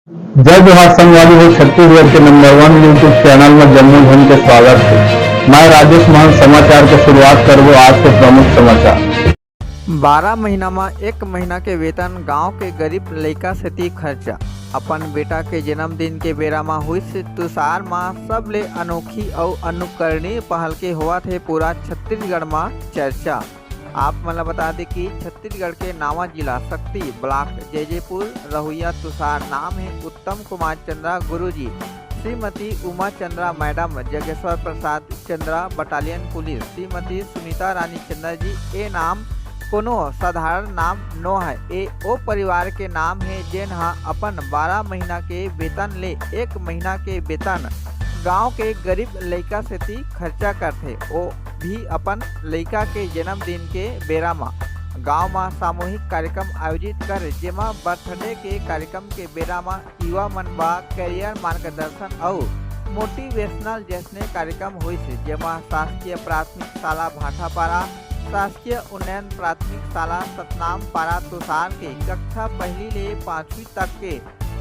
जय जोहार संगवारी हो। छत्तीसगढ़ के नंबर 1 यूट्यूब चैनल में जम्मू झन के स्वागत है। मैं राजेश मान समाचार के शुरुआत करबो आज के प्रमुख समाचार। 12 महीना में 1 महीना के वेतन गांव के गरीब लइका सेती खर्चा। अपन बेटा के जन्मदिन के बेरा में हुइस तुषार में सबले अनोखी और अनुकरणीय पहल के होवत है पूरा छत्तीसगढ़ में चर्चा। आप मतलब बता दें कि छत्तीसगढ़ के नावा जिला शक्ति ब्लॉक जैजेपुर रहुइया तुषार नाम है उत्तम कुमार चंद्रा गुरुजी, श्रीमती उमा चंद्रा मैडम, जगेश्वर प्रसाद चंद्रा बटालियन पुलिस, श्रीमती सुनीता रानी चंद्रा जी। ए नाम कोनो साधारण नाम नो है, ए ओ परिवार के नाम है जेन हा अपन 12 महीना के वेतन ले 1 महीना के वेतन गांव के गरीब लइका सेती खर्चा करथे। ओ भी अपन लइका के जन्मदिन के बेरा में गांव में सामूहिक कार्यक्रम आयोजित कर जेमा बर्थडे के कार्यक्रम के बेरा में युवा मन बा करियर मार्गदर्शन और मोटिवेशनल जैसने कार्यक्रम हुई जेमा शासकीय प्राथमिक शाला भाटापारा, शासकीय उन्नयन प्राथमिक शाला सतनाम पारा तुषार के कक्षा 1 ले 5वीं तक के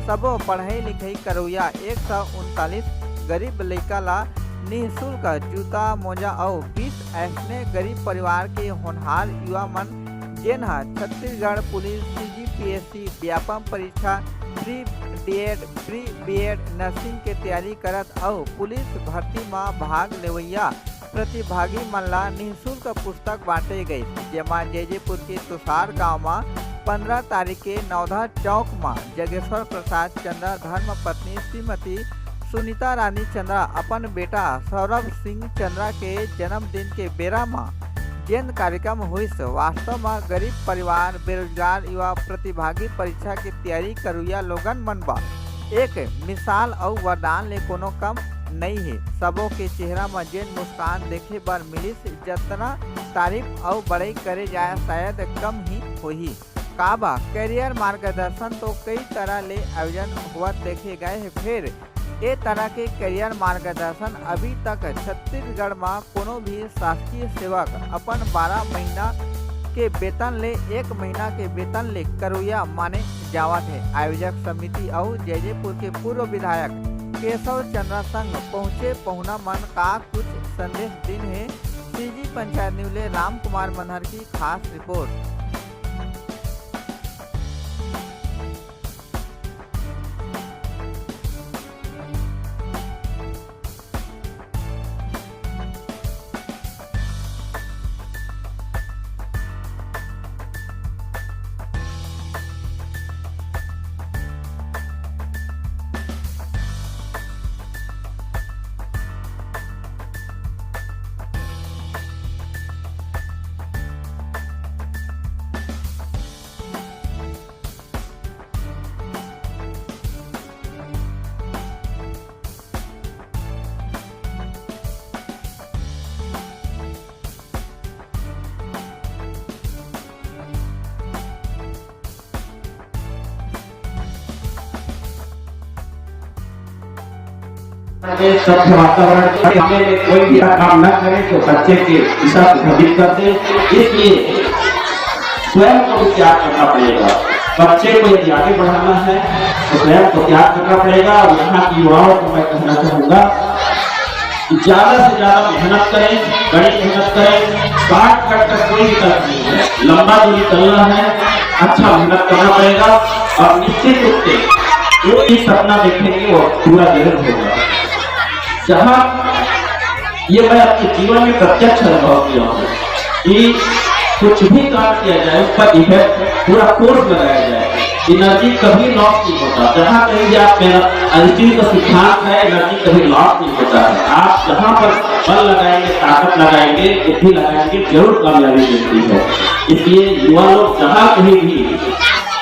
सबो पढ़ाई लिखाई करोया 139 गरीब लइका ला निःशुल्क जूता मोजा और 20 ऐसने गरीब परिवार के होनहार युवा मन जेन हा छत्तीसगढ़ पुलिस CGPSC व्यापम परीक्षा प्री बीएड नर्सिंग के तैयारी करत और पुलिस भर्ती में भाग लेवैया प्रतिभागी मन ला निःशुल्क पुस्तक बांटे गए जेमा जैजेपुर के तुषार गांव में 15 तारीख के नौधा चौक में जगेश्वर प्रसाद चंद्रा धर्म पत्नी श्रीमती सुनीता रानी चंद्रा अपन बेटा सौरभ सिंह चंद्रा के जन्मदिन के बेरा में जेन कार्यक्रम हुइस वास्तव में गरीब परिवार बेरोजगार युवा प्रतिभागी परीक्षा की तैयारी करुया लोगन मन बा एक मिसाल और वरदान ले कोनो कम नहीं है। सबों के चेहरा में जेन मुस्कान देखे बर मिलिस जतना तारीफ और बड़ाई करे जाए शायद कम ही होही। काबा करियर मार्गदर्शन तो कई तरह ले आयोजन हुआ देखे गए हैं। फिर ए तरह के करियर मार्गदर्शन अभी तक छत्तीसगढ़ में कोनो भी शासकीय सेवक अपन 12 महीना के वेतन ले 1 महीना के वेतन ले करुया माने जावत है। आयोजक समिति और जैजेपुर के पूर्व विधायक केशव चंद्रा संग पहुँचे पहुना मन का कुछ संदेश दिन है। CG पंचायत न्यूज़ ले राम कुमार मनहर की खास रिपोर्ट। स्वच्छ वातावरण में कोई भी काम न करे तो बच्चे के दिशा प्रभावित कर दे, इसलिए स्वयं को भी त्याग करना पड़ेगा। बच्चे को यदि आगे बढ़ाना है तो स्वयं को त्याग करना पड़ेगा। और यहाँ की युवाओं को मैं कहना चाहूँगा कि ज्यादा से ज्यादा मेहनत करें, बड़ी मेहनत करें। शॉर्ट कट का कोई विकल्प नहीं है, लंबा दूरी चलना है, अच्छा मेहनत करना पड़ेगा और निश्चित रूप से जो भी सपना देखेंगे वो पूरा जरूर होगा। जहाँ ये मैं अपने जीवन में प्रत्यक्ष अनुभव किया हूँ कि कुछ भी काम किया जाए उस पर इफेक्ट पूरा कोर्स लगाया जाए, एनर्जी कभी लॉस नहीं होता। जहाँ कहीं भी आप आइंस्टीन का सिद्धांत है, एनर्जी कभी लॉस नहीं होता है। आप जहाँ पर बल लगाएंगे, ताकत लगाएंगे, बुद्धि लगाएंगे, जरूर कामयाबी मिलती है। इसलिए युवा लोग जहाँ कहीं भी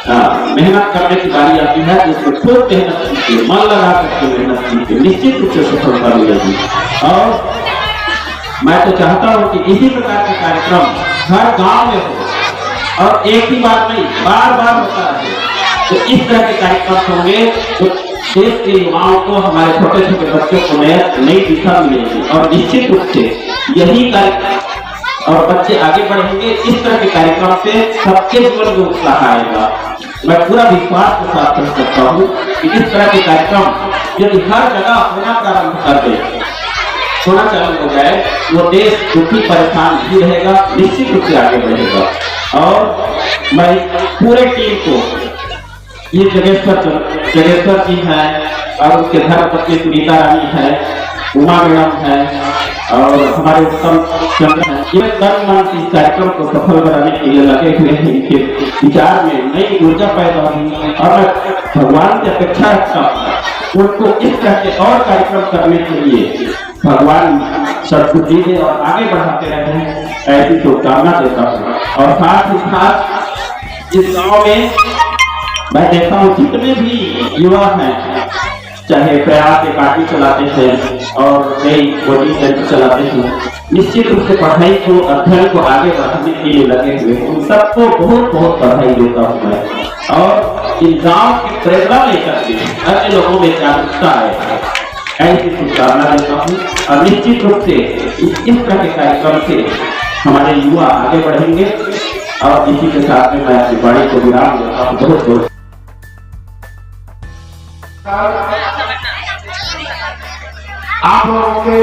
मेहनत करने की बारी आती है जिसमें खूब मेहनत कीजिए, मन लगा करके मेहनत कीजिए, निश्चित रूप से सफलता मिलेगी। और मैं तो चाहता हूँ कि इसी प्रकार के कार्यक्रम हर गांव में हो और एक ही बार नहीं, बार बार होता है। तो इस तरह के कार्यक्रम होंगे तो देश के युवाओं को, हमारे छोटे छोटे बच्चों को नई दिशा मिलेगी और निश्चित रूप से यही कार्यक्रम और बच्चे आगे बढ़ेंगे। इस तरह के कार्यक्रम से सबके जीवन में उत्साह आएगा। मैं पूरा विश्वास के साथ कह सकता हूँ कि इस तरह के कार्यक्रम यदि हर जगह होना प्रारंभ कर दे, होना चालू हो जाए, वो देश दुखी परेशान भी रहेगा, निश्चित रूप से आगे बढ़ेगा। और मैं पूरे टीम को, ये जगेश्वर जी है और उसके धर्मपत्नी सुनीता रानी है, उमा मैडम है और हमारे उत्तम चंद्र हैं, ये तन मन से इस कार्यक्रम को सफल बनाने के लिए लगे हुए हैं। इनके विचार में नई ऊर्जा पैदा हुई और मैं भगवान से अपेक्षा रखता हूँ उनको इस तरह के और कार्यक्रम करने के लिए भगवान सद्बुद्धि दे और आगे बढ़ाते रहे, ऐसी शुभकामना देता हूँ। और साथ ही साथ इस गाँव में मैं देखता हूँ जितने भी युवा हैं, चाहे प्रयास एकाडमी चलाते हैं और कई कोचिंग सेंटर चलाते हैं, निश्चित रूप से पढ़ाई को, अध्ययन को आगे बढ़ाने के लिए लगे हुए हैं, उन सबको बहुत बहुत बधाई देता हूँ मैं। और इन गाँव की प्रेरणा लेकर के अन्य लोगों में जागरूकता आए, ऐसी शुभकामना देता हूँ। और निश्चित रूप से इस तरह के कार्यक्रम से हमारे युवा आगे बढ़ेंगे। और इसी के साथ में मैं अपनी वाणी को विराम देता हूँ। बहुत बहुत आप लोगों के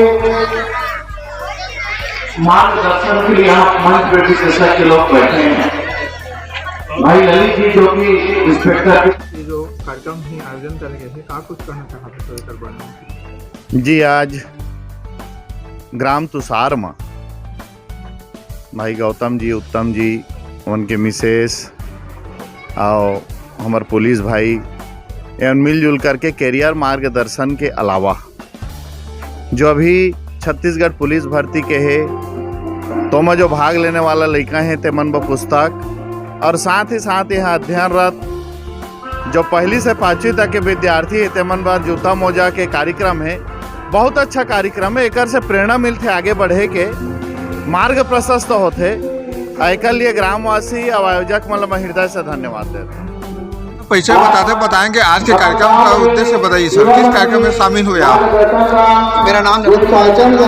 मार्गदर्शन के लिए आप मंच पे विशेषज्ञ के लोग बैठे हैं। भाई ललित जी जो कि इंस्पेक्टर ये जो कार्यक्रम ही आयोजन करेंगे थे, आप कुछ कहना चाहते हैं? जी, आज ग्राम तुषार में भाई गौतम जी, उत्तम जी, उनके मिसेस और हमारे पुलिस भाई एवं मिलजुल करके कैरियर मार्गदर्शन के अलावा जो अभी छत्तीसगढ़ पुलिस भर्ती के है तो में जो भाग लेने वाला लड़का है तेमन ब पुस्तक और साथ ही साथ यहाँ अध्ययनरत जो पहली से 5वीं तक के विद्यार्थी है तेमन ब जूता मोजा के कार्यक्रम है। बहुत अच्छा कार्यक्रम है, एक से प्रेरणा मिलते आगे बढ़े के मार्ग प्रशस्त होते। एक लिए ग्रामवासी और आयोजक मतलब हृदय से धन्यवाद देते। परिचय बताएंगे आज के कार्यक्रम का उद्देश्य बताइए सर, किस कार्यक्रम में शामिल हुए आप? मेरा नाम नरेंद्र भाईचंद है।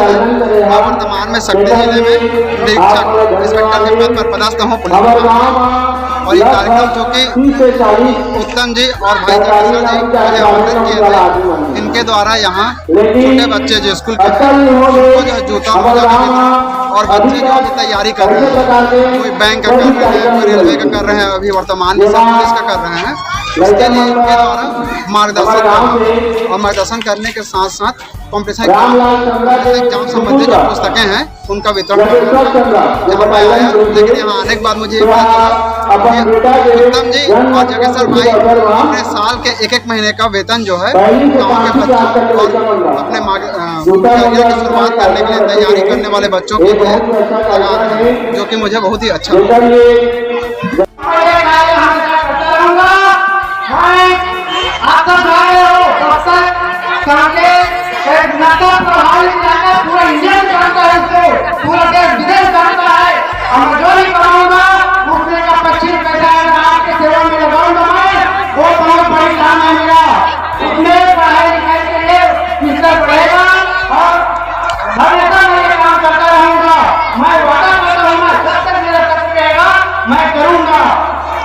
मैं वर्तमान में सक्ती जिले में निरीक्षक इंस्पेक्टर के पद पर पदस्थ हूँ पुलिस विभाग। और ये कार्यक्रम जो कि उत्तम जी और भाई जगेश्वर जी मुझे आमंत्रित किए थे, इनके द्वारा यहाँ छोटे बच्चे जो स्कूल के उनको जो जूता मोजा और बच्चे जो अभी तैयारी कर रहे हैं, कोई बैंक का कर रहे हैं, कोई रेलवे का कर रहे हैं, अभी वर्तमान में सब पुलिस का कर रहे हैं, इसके लिए इनके द्वारा मार्गदर्शन करने के साथ साथ कॉम्पिटिशन एग्जाम संबंधी जो पुस्तकें हैं उनका वितरण यहाँ पे आया। लेकिन यहाँ आने के बाद मुझे ये पता चला कि उत्तम जी और जगेश्वर भाई अपने साल के एक महीने का वेतन जो है गाँव के बच्चों और अपने करियर की शुरुआत करने के लिए तैयारी करने वाले बच्चों के लिए लगा रहे हैं, जो कि मुझे बहुत ही अच्छा लगा।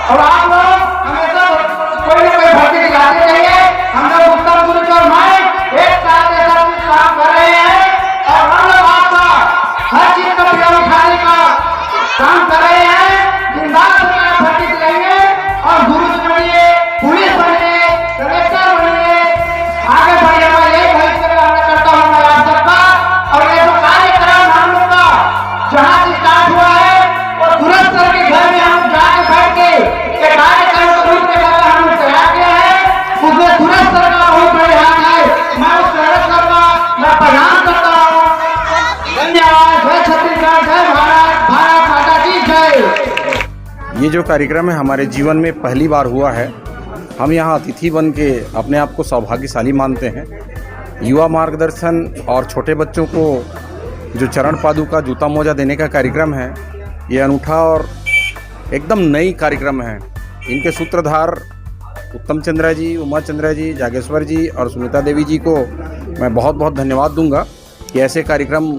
और आप लोग हमेशा कोई ना कोई भर्ती दिखाते रहिए। हम लोग उत्तम पुलिस और मैं एक साथ ऐसा कुछ काम कर रहे हैं और हम लोग आपका हर चीज का प्रयोग उठाने का काम कर रहे हैं। जिंदाबाद सरकार भर्ती दिलाएंगे और गुरु बनिए, पुलिस बनिए, कलेक्टर बनिए, आगे बढ़िए। मैं यही भविष्य करता हूँ मैं आप सबका। और ये जो कार्यक्रम हम लोग का जहाँ से स्टार्ट हुआ है वो तुरंत सर के घर में हम जाके बैठ के कार्यक्रम को रूप में हम तैयार किया है, उसमें तुरंत सर का बहुत बड़े हाथ है। मैं उस स्वागत करता, मैं प्रणाम करता हूँ। धन्यवाद। जय छत्तीसगढ़, जय भारत, भारत माता की जय। ये जो कार्यक्रम है हमारे जीवन में पहली बार हुआ है। हम यहाँ अतिथि बन के अपने आप को सौभाग्यशाली मानते हैं। युवा मार्गदर्शन और छोटे बच्चों को जो चरण पादुका जूता मोजा देने का कार्यक्रम है, ये अनूठा और एकदम नई कार्यक्रम है। इनके सूत्रधार उत्तम चंद्रा जी, उमा चंद्रा जी, जागेश्वर जी और सुनीता देवी जी को मैं बहुत बहुत धन्यवाद दूंगा कि ऐसे कार्यक्रम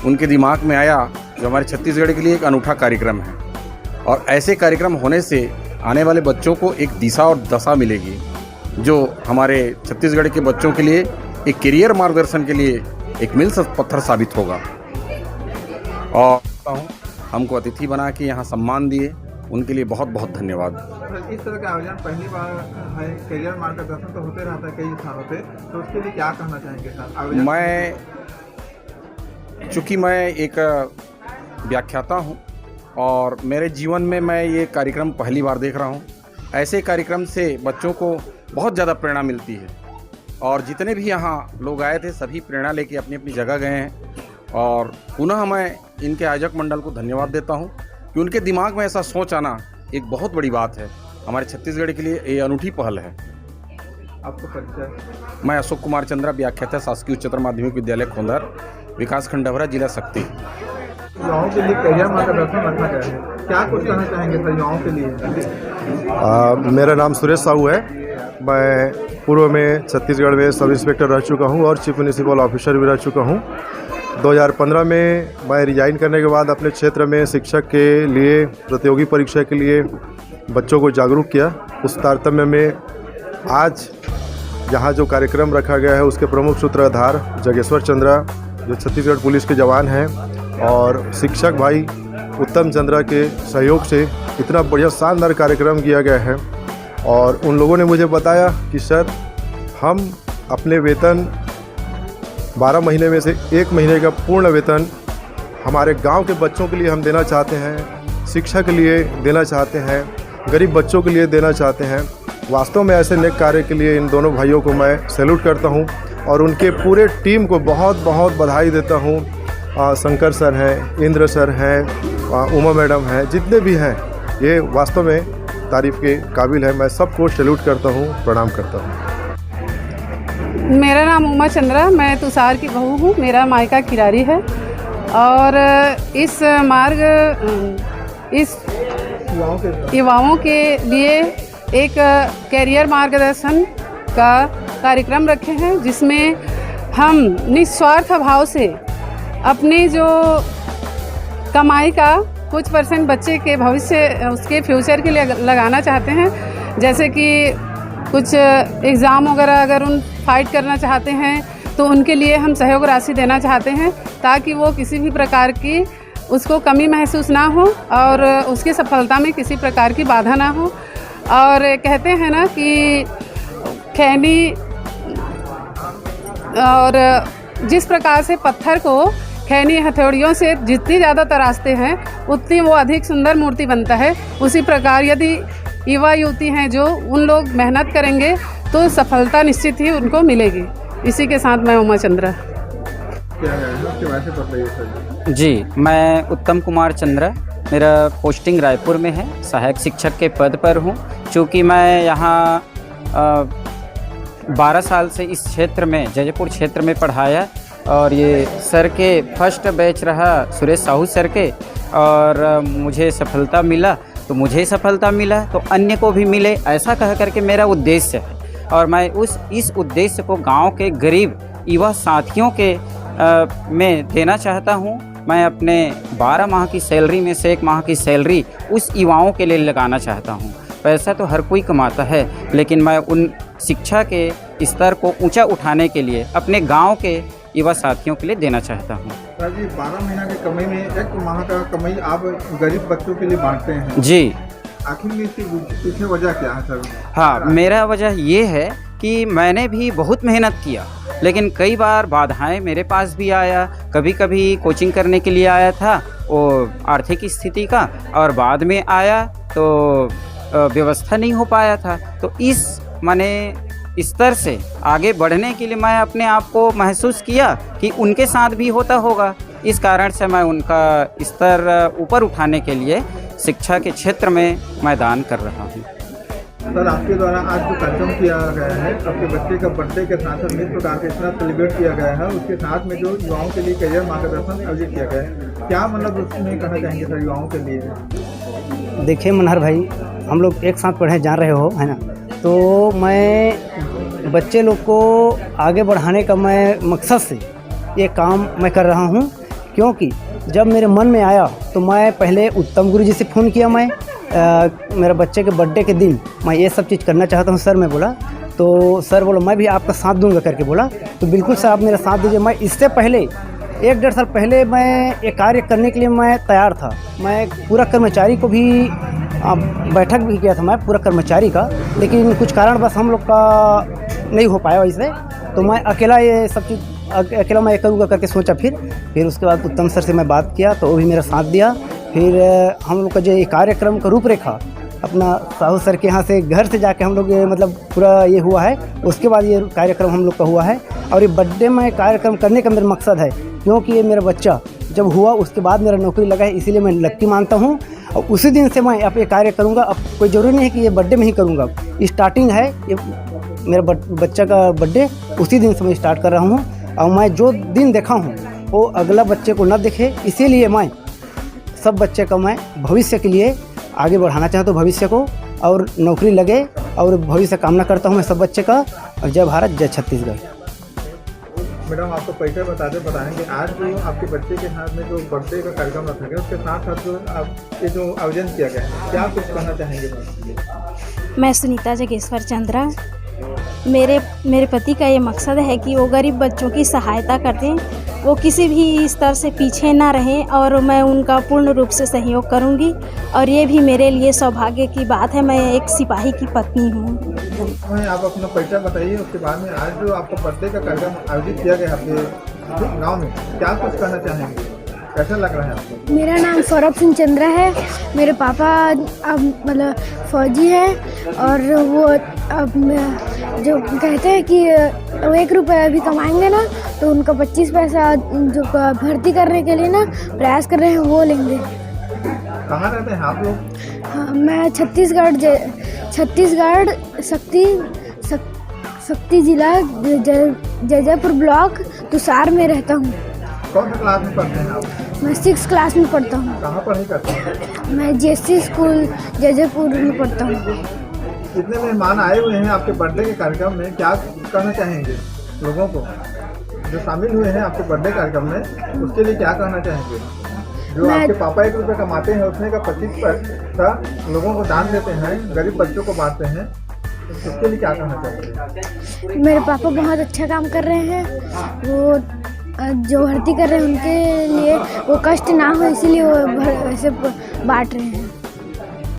उनके दिमाग में आया जो हमारे छत्तीसगढ़ के लिए एक अनूठा कार्यक्रम है। और ऐसे कार्यक्रम होने से आने वाले बच्चों को एक दिशा और दशा मिलेगी, जो हमारे छत्तीसगढ़ के बच्चों के लिए एक करियर मार्गदर्शन के लिए एक मील पत्थर साबित होगा। और हमको अतिथि बना के यहाँ सम्मान दिए, उनके लिए बहुत बहुत धन्यवाद। इस तरह का आयोजन पहली बार है, करियर मार्गदर्शन तो होते रहता है कई स्थानों पे, तो उसके लिए क्या कहना चाहेंगे सर? चूँकि मैं एक व्याख्याता हूँ और मेरे जीवन में मैं ये कार्यक्रम पहली बार देख रहा हूँ। ऐसे कार्यक्रम से बच्चों को बहुत ज़्यादा प्रेरणा मिलती है और जितने भी यहाँ लोग आए थे सभी प्रेरणा लेके अपनी अपनी जगह गए हैं। और पुनः मैं इनके आयोजक मंडल को धन्यवाद देता हूँ कि उनके दिमाग में ऐसा सोच आना एक बहुत बड़ी बात है। हमारे छत्तीसगढ़ के लिए ये अनूठी पहल है। आपको परिचय? मैं अशोक कुमार चंद्रा, व्याख्याता, शासकीय उच्चतर माध्यमिक विद्यालय खोंदर, विकासखंड डभरा, जिला शक्ति। युवाओं के लिए करियर मार्गदर्शन रखा गया है, क्या कुछ कहना चाहेंगे सर युवाओं के लिए? मेरा नाम सुरेश साहू है। मैं पूर्व में छत्तीसगढ़ में सब इंस्पेक्टर रह चुका हूं और चीफ म्यूनिसिपल ऑफिसर भी रह चुका हूं। 2015 में मैं रिजाइन करने के बाद अपने क्षेत्र में शिक्षक के लिए प्रतियोगी परीक्षा के लिए बच्चों को जागरूक किया। उस तारतम्य में आज यहाँ जो कार्यक्रम रखा गया है उसके प्रमुख सूत्रधार जगेश्वर चंद्रा, जो छत्तीसगढ़ पुलिस के जवान हैं, और शिक्षक भाई उत्तम चंद्रा के सहयोग से इतना बढ़िया शानदार कार्यक्रम किया गया है। और उन लोगों ने मुझे बताया कि सर, हम अपने वेतन 12 महीने में से 1 महीने का पूर्ण वेतन हमारे गांव के बच्चों के लिए हम देना चाहते हैं, शिक्षा के लिए देना चाहते हैं, गरीब बच्चों के लिए देना चाहते हैं। वास्तव में ऐसे नेक कार्य के लिए इन दोनों भाइयों को मैं सैल्यूट करता हूं और उनके पूरे टीम को बहुत बहुत बधाई देता हूं। शंकर सर हैं, इंद्र सर हैं, उमा मैडम हैं, जितने भी हैं, ये वास्तव में तारीफ़ के काबिल है। मैं सबको सैल्यूट करता हूँ, प्रणाम करता हूँ। मेरा नाम उमा चंद्रा, मैं तुषार की बहू हूँ। मेरा मायका किरारी है और इस युवाओं के लिए एक करियर मार्गदर्शन का कार्यक्रम रखे हैं, जिसमें हम निस्वार्थ भाव से अपनी जो कमाई का कुछ % बच्चे के भविष्य, उसके फ्यूचर के लिए लगाना चाहते हैं। जैसे कि कुछ एग्ज़ाम वगैरह अगर उन फाइट करना चाहते हैं तो उनके लिए हम सहयोग राशि देना चाहते हैं, ताकि वो किसी भी प्रकार की उसको कमी महसूस ना हो और उसकी सफलता में किसी प्रकार की बाधा ना हो। और कहते हैं ना कि खैनी, और जिस प्रकार से पत्थर को खैनी हथौड़ियों से जितनी ज़्यादा तराशते हैं उतनी वो अधिक सुंदर मूर्ति बनता है। उसी प्रकार यदि युवा युवती हैं जो उन लोग मेहनत करेंगे तो सफलता निश्चित ही उनको मिलेगी। इसी के साथ मैं उमा चंद्रा। जी, मैं उत्तम कुमार चंद्रा, मेरा पोस्टिंग रायपुर में है, सहायक शिक्षक के पद पर हूँ। चूँकि मैं यहाँ 12 साल से इस क्षेत्र में, जयपुर क्षेत्र में पढ़ाया और ये सर के फर्स्ट बैच रहा, सुरेश साहू सर के, और मुझे सफलता मिला तो मुझे सफलता मिला तो अन्य को भी मिले, ऐसा कह करके मेरा उद्देश्य है। और मैं इस उद्देश्य को गांव के गरीब युवा साथियों के में देना चाहता हूं। मैं अपने 12 माह की सैलरी में से 1 माह की सैलरी उस युवाओं के लिए लगाना चाहता हूं। पैसा तो हर कोई कमाता है, लेकिन मैं उन शिक्षा के स्तर को ऊंचा उठाने के लिए अपने गांव के युवा साथियों के लिए देना चाहता हूं। सर जी, 12 महीना की कमाई में 1 माह का कमाई आप गरीब बच्चों के लिए बांटते हैं जी। आखिर में इसकी पीछे वजह क्या है सर? हाँ, मेरा वजह ये है कि मैंने भी बहुत मेहनत किया, लेकिन कई बार बाधाएं मेरे पास भी आया। कभी कभी कोचिंग करने के लिए आया था वो आर्थिक स्थिति का, और बाद में आया तो व्यवस्था नहीं हो पाया था। तो इस स्तर से आगे बढ़ने के लिए मैं अपने आप को महसूस किया कि उनके साथ भी होता होगा। इस कारण से मैं उनका स्तर ऊपर उठाने के लिए शिक्षा के क्षेत्र में मैं दान कर रहा हूँ। सर, आपके द्वारा आज जो कार्यक्रम किया गया है, आपके बच्चे का बर्थडे के साथ साथ इस प्रकार से इतना सेलिब्रेट किया गया है, उसके साथ में जो युवाओं के लिए करियर मार्गदर्शन आयोजित किया गया है, क्या मतलब उसमें कहना चाहेंगे सर युवाओं के लिए? देखिए मनहर भाई, हम लोग एक साथ पढ़े जा रहे हो, है ना, तो मैं बच्चे लोग को आगे बढ़ाने का मैं मकसद से ये काम मैं कर रहा हूँ। क्योंकि जब मेरे मन में आया तो मैं पहले उत्तम गुरु जी से फ़ोन किया मैं, मेरे बच्चे के बर्थडे के दिन मैं ये सब चीज़ करना चाहता हूँ सर, मैं बोला। तो सर बोला मैं भी आपका साथ दूंगा करके बोला। तो बिल्कुल सर आप मेरा साथ दीजिए। मैं इससे पहले 1-1.5 साल पहले मैं ये कार्य करने के लिए मैं तैयार था। मैं पूरा कर्मचारी को भी बैठक भी किया था मैं पूरा कर्मचारी का, लेकिन कुछ कारणवश हम लोग का नहीं हो पाया वैसे। तो मैं अकेला ये सब चीज़ अकेला मैं करूँगा करके सोचा। फिर उसके बाद उत्तम सर से मैं बात किया तो वो भी मेरा साथ दिया। फिर हम लोग का जो ये कार्यक्रम का रूपरेखा अपना साहू सर के यहाँ से घर से जाके हम लोग ये मतलब पूरा ये हुआ है। उसके बाद ये कार्यक्रम हम लोग का हुआ है। और ये बर्थडे में कार्यक्रम करने का मेरा मकसद है, क्योंकि ये मेरा बच्चा जब हुआ उसके बाद मेरा नौकरी लगा है, इसीलिए मैं लक्की मानता हूँ। और उसी दिन से मैं अब ये कार्य करूँगा। अब कोई ज़रूरी नहीं है कि ये बर्थडे में ही करूँगा, स्टार्टिंग है ये मेरा बच्चा का बर्थडे, उसी दिन से मैं स्टार्ट कर रहा हूँ। और मैं जो दिन देखा हूँ वो अगला बच्चे को न देखे, इसीलिए मैं सब बच्चे का मैं भविष्य के लिए आगे बढ़ाना चाहता हूँ, भविष्य को, और नौकरी लगे और भविष्य कामना करता हूँ मैं सब बच्चे का। और जय भारत, जय छत्तीसगढ़। मैडम आपको पैसे बताएंगे आज जो आपके बच्चे के साथ में जो बर्थडे का कार्यक्रम रखा गया उसके साथ साथ जो आप ये जो आयोजन किया गया है, क्या कुछ कहना चाहेंगे? मैं सुनीता जगेश्वर चंद्रा। मेरे पति का ये मकसद है कि वो गरीब बच्चों की सहायता करते, वो किसी भी स्तर से पीछे ना रहें, और मैं उनका पूर्ण रूप से सहयोग करूंगी। और ये भी मेरे लिए सौभाग्य की बात है, मैं एक सिपाही की पत्नी हूँ। आप अपना परिचय बताइए, उसके बाद में आज जो आपका बर्थडे का कार्यक्रम आयोजित किया गया आपके गाँव में, क्या कुछ कहना चाहेंगे, कैसा लग रहा है आपको? मेरा नाम सौरभ सिंह चंद्रा है। मेरे पापा अब मतलब फौजी हैं, और वो अब जो कहते हैं कि वो 1 रुपया अभी कमाएंगे ना तो उनका 25 पैसा जो भर्ती करने के लिए ना प्रयास कर रहे हैं वो लेंगे। कहाँ रहते हैं आप लोग? हाँ, मैं छत्तीसगढ़ शक्ति जिला जयपुर ब्लॉक तुषार में रहता हूँ। कौन सा क्लास में पढ़ते हैं आप? मैं 6th क्लास में पढ़ता हूँ। कहाँ पढ़ाई करते हैं? मैं जेसी स्कूल जयपुर में पढ़ता हूँ। इतने मेहमान आए हुए हैं आपके बर्थडे के कार्यक्रम में, क्या कहना चाहेंगे लोगों को जो शामिल हुए हैं आपके बर्थडे कार्यक्रम में, उसके लिए क्या कहना चाहेंगे? जो आपके पापा 1 रुपया कमाते हैं उसमें का 25 पैसा लोगों को दान देते हैं, गरीब बच्चों को बांटते हैं, उसके लिए क्या कहना चाहेंगे? मेरे पापा बहुत अच्छा काम कर रहे हैं, वो जो भर्ती कर रहे हैं उनके लिए वो कष्ट ना हो, इसीलिए वो ऐसे बांट रहे हैं।